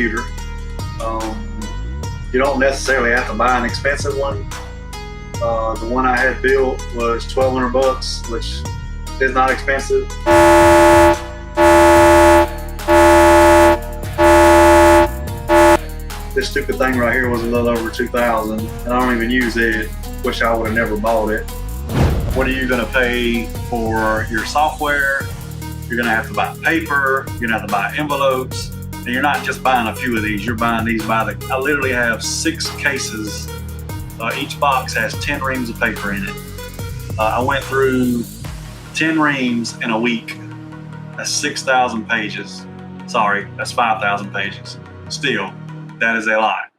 computer. You don't necessarily have to buy an expensive one. The one I had built was $1,200, which is not expensive. This stupid thing right here was a little over $2,000, and I don't even use it. Wish I would have never bought it. What are you going to pay for your software? You're going to have to buy paper. You're going to have to buy envelopes. And you're not just buying a few of these. You're buying these by the. I literally have 6 cases. Each box has 10 reams of paper in it. I went through 10 reams in a week. That's 6,000 pages. Sorry, that's 5,000 pages. Still, that is a lot.